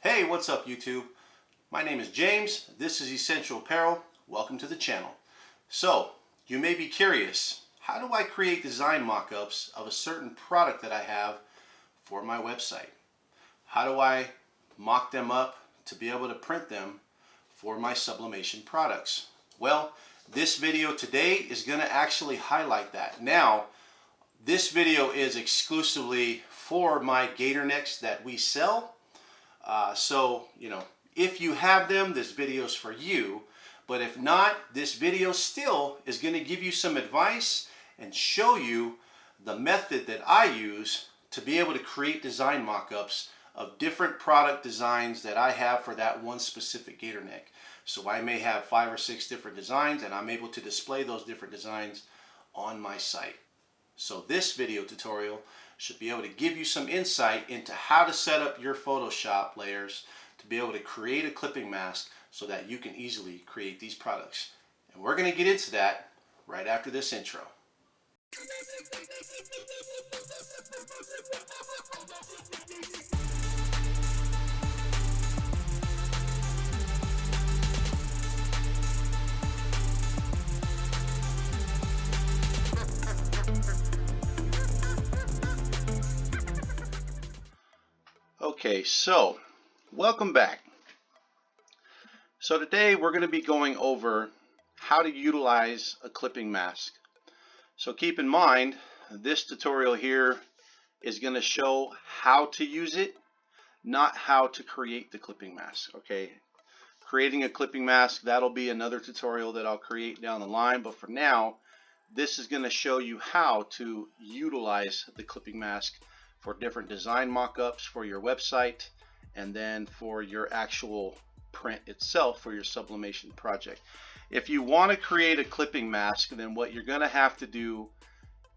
Hey, what's up YouTube? My name is James. This is Essential Apparel. Welcome to the channel. So, you may be curious, how do I create design mock-ups of a certain product that I have for my website? How do I mock them up to be able to print them for my sublimation products? Well, this video today is going to actually highlight that. Now, this video is exclusively for my gaiter necks that we sell. So, if you have them, this video is for you. But if not, this video still is going to give you some advice and show you the method that I use to be able to create design mock-ups of different product designs that I have for that one specific gaiter neck. So I may have 5 or 6 different designs, and I'm able to display those different designs on my site. So this video tutorial should be able to give you some insight into how to set up your Photoshop layers to be able to create a clipping mask so that you can easily create these products. And we're going to get into that right after this intro. Okay, so welcome back. So today we're going to be going over how to utilize a clipping mask. So keep in mind, this tutorial here is going to show how to use it, not how to create the clipping mask. Okay, creating a clipping mask, that'll be another tutorial that I'll create down the line, but for now, this is going to show you how to utilize the clipping mask for different design mock-ups for your website, and then for your actual print itself for your sublimation project. If you want to create a clipping mask, then what you're going to have to do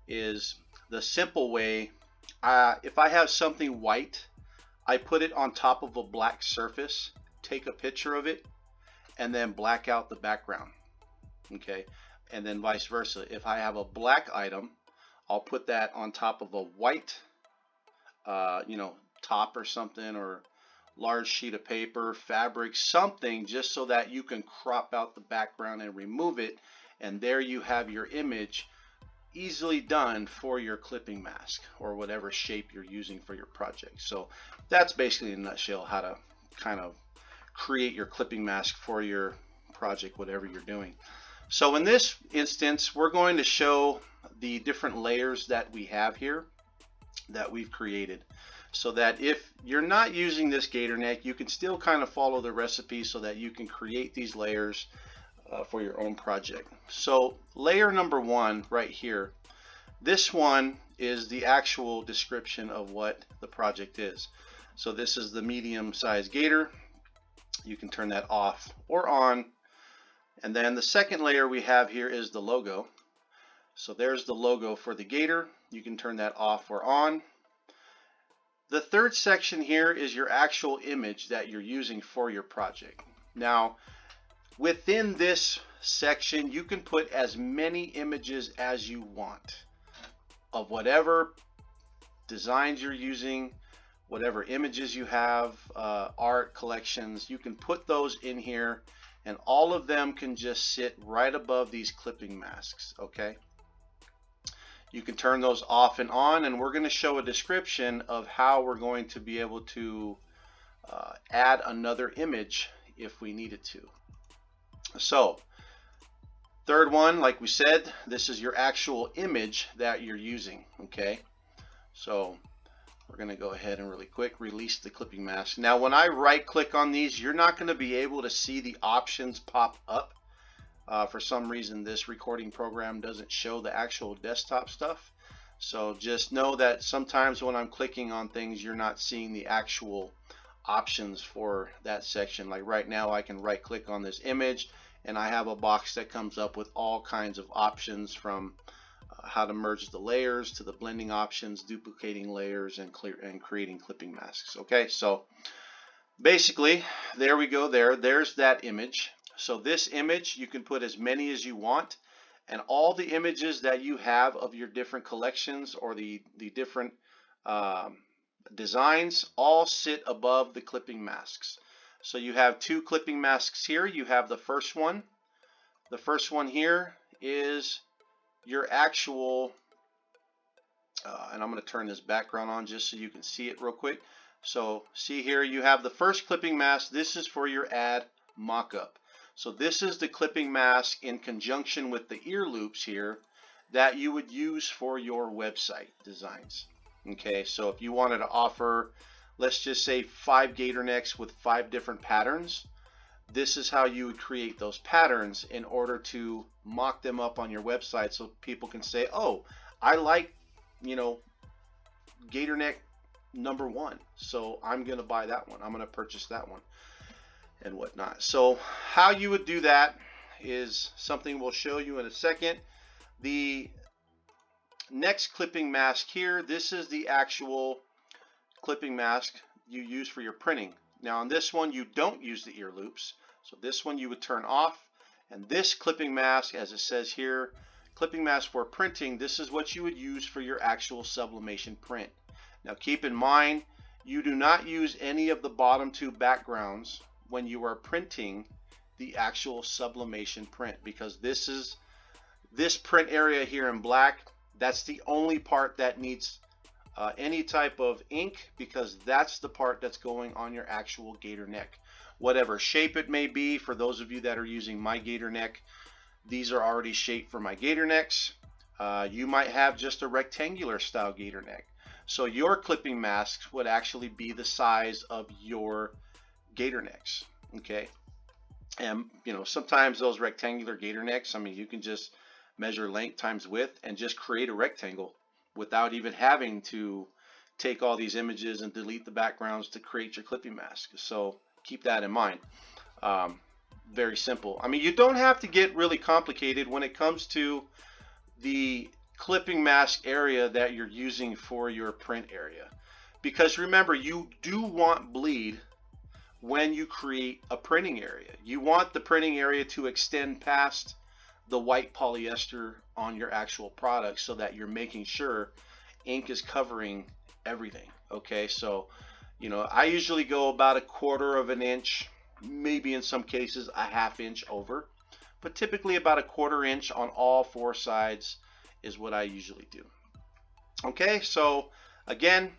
is the simple way. If I have something white, I put it on top of a black surface, take a picture of it, and then black out the background. Okay, and then vice versa. If I have a black item, I'll put that on top of a white top or something, or large sheet of paper, fabric, something, just so that you can crop out the background and remove it, and there you have your image easily done for your clipping mask or whatever shape you're using for your project. So that's basically in a nutshell how to kind of create your clipping mask for your project, whatever you're doing. So in this instance, we're going to show the different layers that we have here that we've created, so that if you're not using this gaiter neck, you can still kind of follow the recipe so that you can create these layers for your own project. So layer number 1 right here, this one is the actual description of what the project is. So this is the medium size gaiter. You can turn that off or on. And then the second layer we have here is the logo. So there's the logo for the gaiter. You can turn that off or on. The third section here is your actual image that you're using for your project. Now, within this section, you can put as many images as you want of whatever designs you're using, whatever images you have, art collections. You can put those in here, and all of them can just sit right above these clipping masks. Okay, you can turn those off and on, and we're going to show a description of how we're going to be able to add another image if we needed to. So third one, like we said, this is your actual image that you're using. Okay, so we're going to go ahead and really quick release the clipping mask. Now when I right click on these, you're not going to be able to see the options pop up. For some reason, this recording program doesn't show the actual desktop stuff. So just know that sometimes when I'm clicking on things, you're not seeing the actual options for that section. Like right now, I can right click on this image, and I have a box that comes up with all kinds of options, from how to merge the layers to the blending options, duplicating layers, and creating clipping masks. Okay, so basically, there we go. There's that image. So this image, you can put as many as you want, and all the images that you have of your different collections or the different designs all sit above the clipping masks. So you have two clipping masks here. You have the first one. The first one here is your actual, and I'm going to turn this background on just so you can see it real quick. So see here, you have the first clipping mask. This is for your ad mock-up. So this is the clipping mask in conjunction with the ear loops here that you would use for your website designs. Okay, so if you wanted to offer, let's just say 5 gaiter necks with 5 different patterns, this is how you would create those patterns in order to mock them up on your website so people can say, oh, I like, you know, gaiter neck number 1, so I'm going to buy that one. I'm going to purchase that one and whatnot. So how you would do that is something we'll show you in a second. The next clipping mask here, this is the actual clipping mask you use for your printing. Now on this one you don't use the ear loops, so this one you would turn off, and this clipping mask, as it says here, clipping mask for printing, this is what you would use for your actual sublimation print. Now keep in mind, you do not use any of the bottom 2 backgrounds when you are printing the actual sublimation print, because this print area here in black, that's the only part that needs any type of ink, because that's the part that's going on your actual gaiter neck. Whatever shape it may be, for those of you that are using my gaiter neck, these are already shaped for my gaiter necks. You might have just a rectangular style gaiter neck. So your clipping masks would actually be the size of your gaiter necks. Okay. And you know, sometimes those rectangular gaiter necks, I mean, you can just measure length times width and just create a rectangle without even having to take all these images and delete the backgrounds to create your clipping mask. So keep that in mind. Very simple. I mean, you don't have to get really complicated when it comes to the clipping mask area that you're using for your print area, because remember, you do want bleed when you create a printing area. You want the printing area to extend past the white polyester on your actual product so that you're making sure ink is covering everything. Okay, so you know, I usually go about 1/4 of an inch, maybe in some cases a 1/2 inch over, but typically about 1/4 inch on all 4 sides is what I usually do. Okay, so again,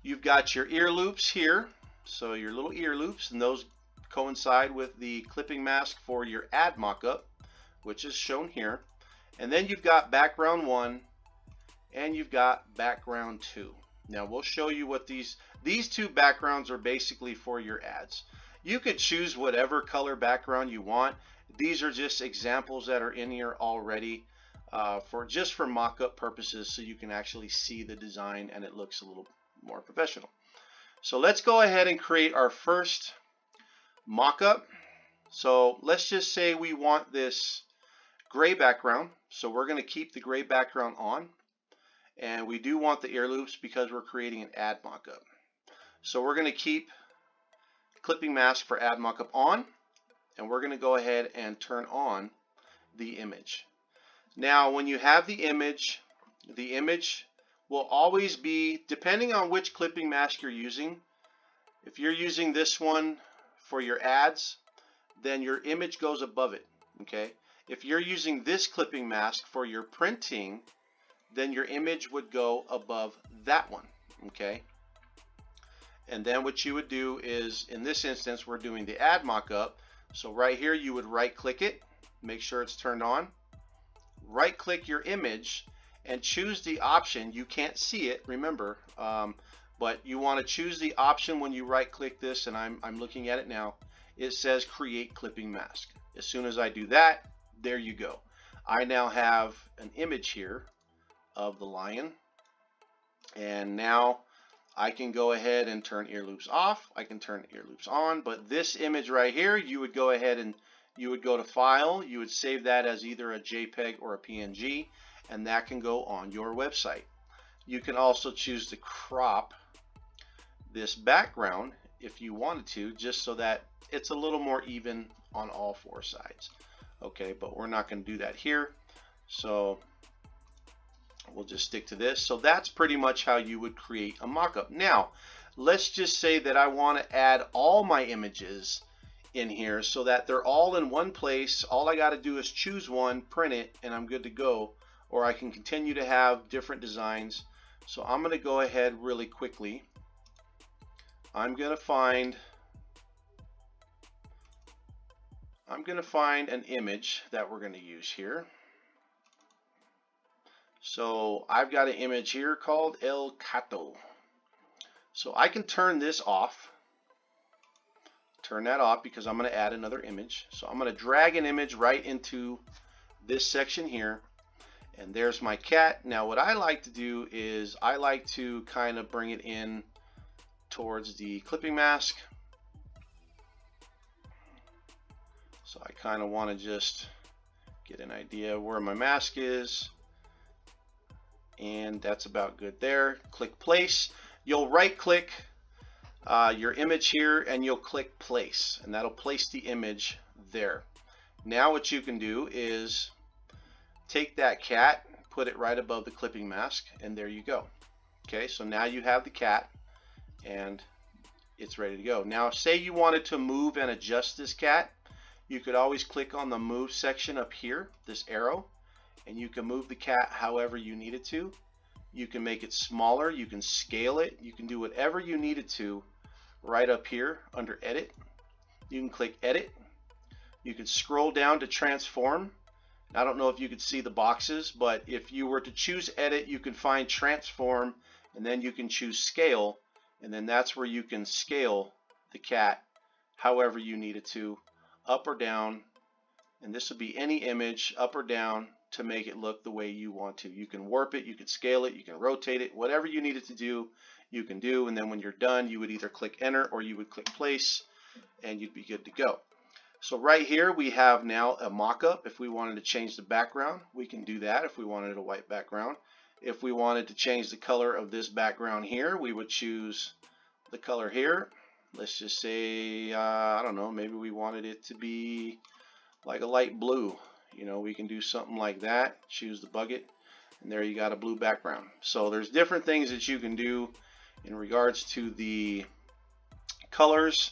you've got your ear loops here, so your little ear loops, and those coincide with the clipping mask for your ad mockup, which is shown here. And then you've got background 1 and you've got background 2. Now we'll show you what these 2 backgrounds are basically for your ads. You could choose whatever color background you want. These are just examples that are in here already for mock-up purposes, so you can actually see the design and it looks a little more professional. So let's go ahead and create our first mock-up. So let's just say we want this gray background, so we're going to keep the gray background on, and we do want the ear loops because we're creating an ad mockup. So we're going to keep clipping mask for ad mockup on, and we're going to go ahead and turn on the image. Now when you have the image will always be, depending on which clipping mask you're using. If you're using this one for your ads, then your image goes above it. Okay, if you're using this clipping mask for your printing, then your image would go above that one. Okay, and then what you would do is, in this instance we're doing the ad mockup, so right here you would right click it, make sure it's turned on, right click your image and choose the option. You can't see it, remember, but you want to choose the option when you right click this, and I'm looking at it now. It says create clipping mask. As soon as I do that, there you go. I now have an image here of the lion, and now I can go ahead and turn ear loops off. I can turn ear loops on, but this image right here, you would go ahead and you would go to File, you would save that as either a JPEG or a PNG, and that can go on your website. You can also choose to crop this background if you wanted to, just so that it's a little more even on all 4 sides. Okay, but we're not going to do that here. So We'll just stick to this. So that's pretty much how you would create a mockup. Now, let's just say that I want to add all my images in here so that they're all in one place. All I got to do is choose one, print it, and I'm good to go. Or I can continue to have different designs. So I'm going to go ahead really quickly. I'm going to find an image that we're going to use here. So I've got an image here called El Cato. So I can turn this off. Turn that off because I'm going to add another image. So I'm going to drag an image right into this section here. And there's my cat. Now what I like to do is I like to kind of bring it in towards the clipping mask. So I kind of want to just get an idea where my mask is. And that's about good there. Click place. You'll right click your image here and you'll click place, and that'll place the image there. Now what you can do is take that cat, put it right above the clipping mask, and there you go. Okay, so now you have the cat and it's ready to go. Now say you wanted to move and adjust this cat, you could always click on the move section up here, this arrow, and you can move the cat however you need it to. You can make it smaller, you can scale it, you can do whatever you need it to right up here under edit. You can click edit. You can scroll down to transform. I don't know if you could see the boxes, but if you were to choose edit, you can find transform, and then you can choose scale, and then that's where you can scale the cat however you need it to, up or down, and this would be any image, up or down, to make it look the way you want to. You can warp it, you can scale it, you can rotate it, whatever you need it to do, you can do, and then when you're done, you would either click enter or you would click place, and you'd be good to go. So right here we have now a mock-up. If we wanted to change the background, we can do that if we wanted a white background. If we wanted to change the color of this background here, we would choose the color here. Let's just say, I don't know, maybe we wanted it to be like a light blue. You know, we can do something like that. Choose the bucket, and there you got a blue background. So there's different things that you can do in regards to the colors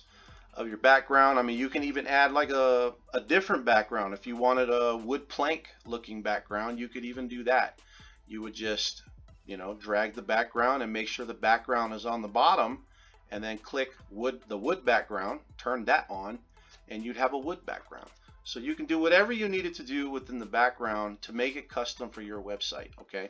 of your background. I mean, you can even add like a different background. If you wanted a wood plank looking background, you could even do that. You would just, you know, drag the background and make sure the background is on the bottom, and then click the wood background, turn that on, and you'd have a wood background. So you can do whatever you needed to do within the background to make it custom for your website. Okay,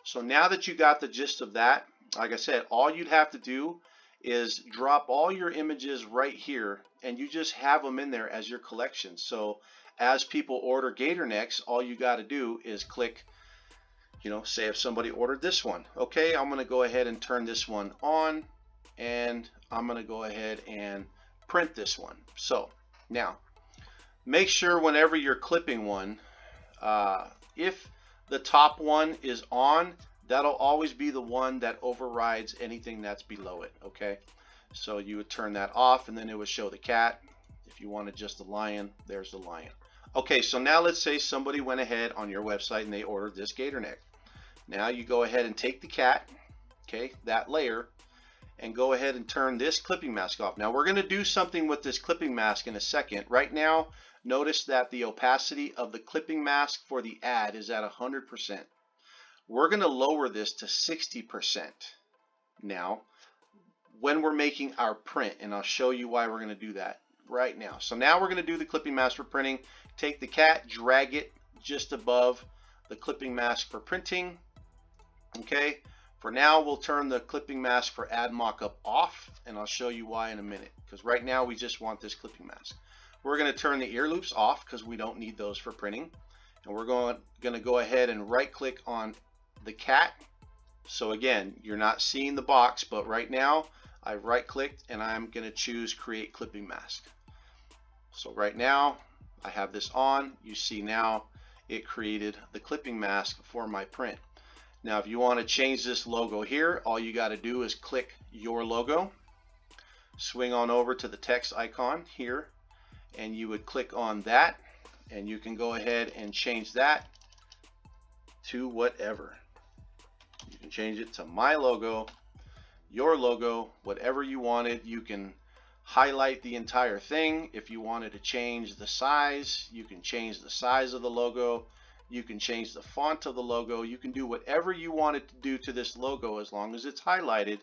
so now that you got the gist of that, like I said, all you'd have to do is drop all your images right here, and you just have them in there as your collection. So as people order gator necks, all you got to do is click, you know, say if somebody ordered this one, okay, I'm going to go ahead and turn this one on, and I'm going to go ahead and print this one. So now make sure whenever you're clipping one, if the top one is on, that'll always be the one that overrides anything that's below it. Okay, so you would turn that off, and then it would show the cat. If you wanted just the lion, there's the lion. Okay, so now let's say somebody went ahead on your website and they ordered this gator neck. Now you go ahead and take the cat, okay, that layer, and go ahead and turn this clipping mask off. Now we're going to do something with this clipping mask in a second. Right now, notice that the opacity of the clipping mask for the ad is at 100%. We're going to lower this to 60% now when we're making our print, and I'll show you why we're going to do that right now. So now we're going to do the clipping mask for printing. Take the cat, drag it just above the clipping mask for printing. Okay, for now we'll turn the clipping mask for add mockup off, and I'll show you why in a minute, because right now we just want this clipping mask. We're going to turn the ear loops off because we don't need those for printing, and we're going to go ahead and right click on the cat. So again, you're not seeing the box, but right now I right clicked and I'm going to choose create clipping mask. So right now I have this on. You see now it created the clipping mask for my print. Now if you want to change this logo here, all you got to do is click your logo, swing on over to the text icon here, and you would click on that, and you can go ahead and change that to whatever. change it to my logo, your logo, whatever you wanted. You can highlight the entire thing. If you wanted to change the size, you can change the size of the logo. You can change the font of the logo. You can do whatever you wanted to do to this logo as long as it's highlighted.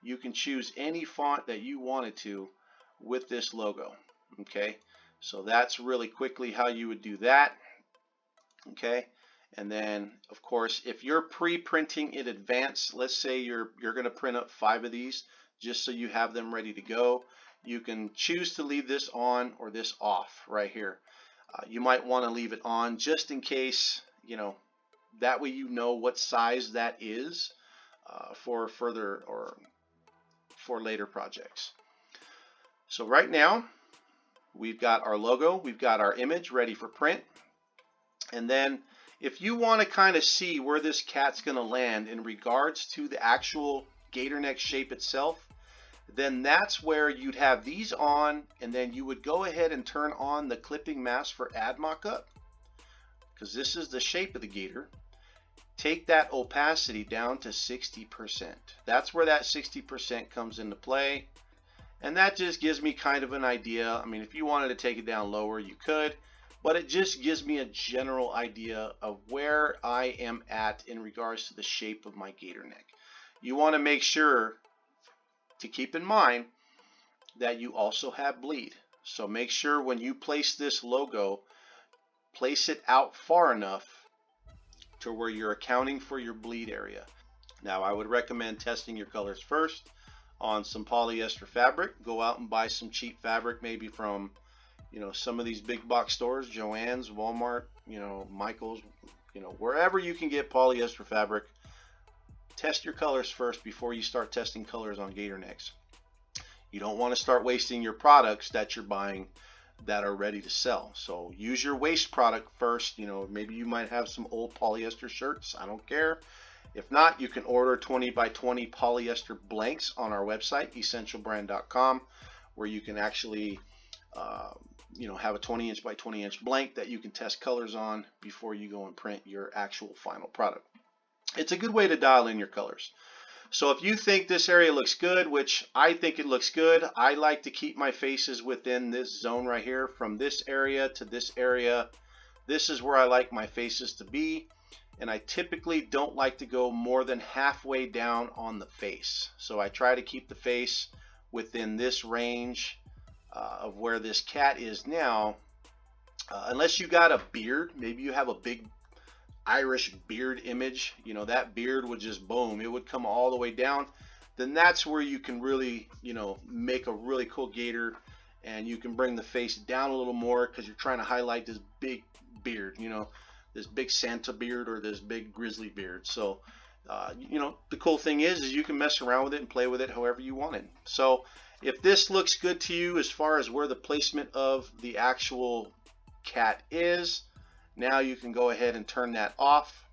You can choose any font that you wanted to with this logo. Okay, so that's really quickly how you would do that. Okay, and then of course if you're pre-printing in advance, let's say you're going to print up 5 of these just so you have them ready to go, you can choose to leave this on or this off right here. You might want to leave it on just in case, you know, that way you know what size that is for further or for later projects. So right now we've got our logo, we've got our image ready for print. And then if you want to kind of see where this cat's going to land in regards to the actual gator neck shape itself, then that's where you'd have these on, and then you would go ahead and turn on the clipping mask for add mockup, because this is the shape of the gator. Take that opacity down to 60%. That's where that 60% comes into play, and that just gives me kind of an idea. I mean, if you wanted to take it down lower, you could, but it just gives me a general idea of where I am at in regards to the shape of my gator neck. You want to make sure to keep in mind that you also have bleed. So make sure when you place this logo, place it out far enough to where you're accounting for your bleed area. Now I would recommend testing your colors first on some polyester fabric. Go out and buy some cheap fabric, maybe from, you know, some of these big box stores, Joann's, Walmart, you know, Michael's, you know, wherever you can get polyester fabric. Test your colors first before you start testing colors on gator necks. You don't want to start wasting your products that you're buying that are ready to sell. So use your waste product first. You know, maybe you might have some old polyester shirts. I don't care. If not, you can order 20 by 20 polyester blanks on our website, essentialbrand.com, where you can actually you know, have a 20-inch by 20-inch blank that you can test colors on before you go and print your actual final product. It's a good way to dial in your colors. So if you think this area looks good, which I think it looks good, I like to keep my faces within this zone right here. From this area to this area, this is where I like my faces to be, and I typically don't like to go more than halfway down on the face. So I try to keep the face within this range of where this cat is now, unless you got a beard. Maybe you have a big Irish beard image, you know, that beard would just boom, it would come all the way down. Then that's where you can really, you know, make a really cool gator, and you can bring the face down a little more because you're trying to highlight this big beard, you know, this big Santa beard or this big grizzly beard. So you know, the cool thing is you can mess around with it and play with it however you want it. So if this looks good to you as far as where the placement of the actual cat is, now you can go ahead and turn that off.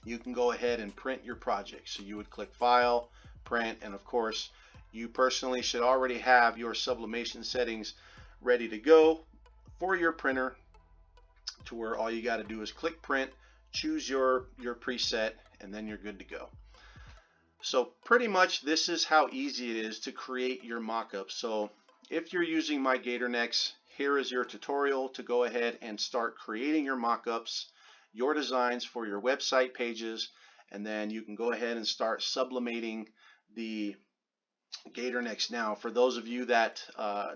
You can go ahead and print your project. So you would click File, Print, and of course you personally should already have your sublimation settings ready to go for your printer, to where all you got to do is click Print, choose your preset, and then you're good to go. So pretty much this is how easy it is to create your mock-up. So if you're using my gator necks, here is your tutorial to go ahead and start creating your mock-ups, your designs for your website pages, and then you can go ahead and start sublimating the gator necks. Now, for those of you that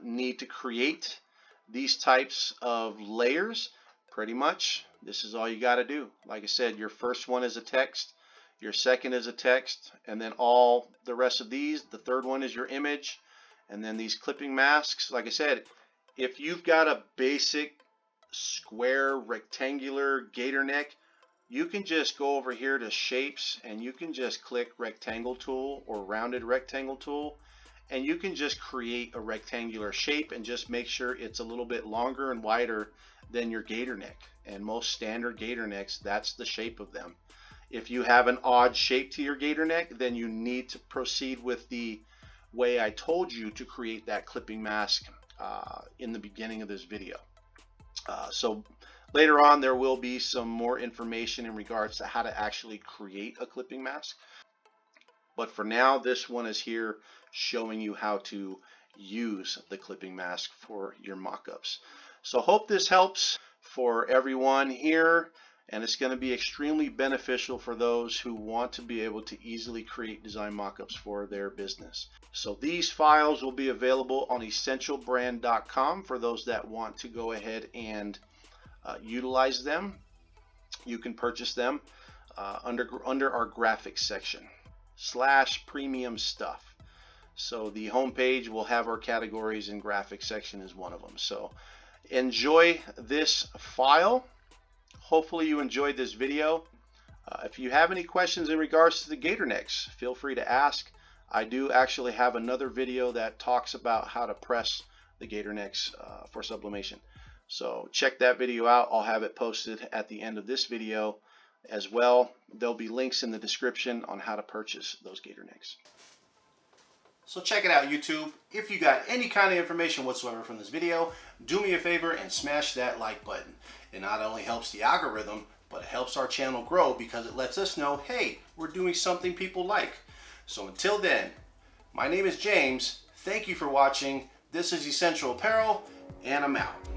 need to create these types of layers, pretty much this is all you got to do. Like I said, your first one is a text, your second is a text, and then all the rest of these, the third one is your image, and then these clipping masks. Like I said, if you've got a basic square rectangular gator neck, you can just go over here to shapes and you can just click rectangle tool or rounded rectangle tool, and you can just create a rectangular shape and just make sure it's a little bit longer and wider than your gator neck. And most standard gator necks, that's the shape of them. If you have an odd shape to your gator neck, then you need to proceed with the way I told you to create that clipping mask in the beginning of this video. So later on there will be some more information in regards to how to actually create a clipping mask. But for now, this one is here showing you how to use the clipping mask for your mock-ups. So hope this helps for everyone here, and it's going to be extremely beneficial for those who want to be able to easily create design mock-ups for their business. So these files will be available on ESENTLbrand.com for those that want to go ahead and utilize them. You can purchase them under our graphics section / premium stuff. So the home page will have our categories, and graphics section is one of them. So enjoy this file. Hopefully you enjoyed this video. If you have any questions in regards to the Gaiter necks, feel free to ask. I do actually have another video that talks about how to press the Gaiter necks for sublimation. So check that video out. I'll have it posted at the end of this video as well. There'll be links in the description on how to purchase those Gaiter necks. So check it out, YouTube. If you got any kind of information whatsoever from this video, do me a favor and smash that like button. It not only helps the algorithm, but it helps our channel grow because it lets us know, hey, we're doing something people like. So until then, my name is James. Thank you for watching. This is ESENTL Apparel, and I'm out.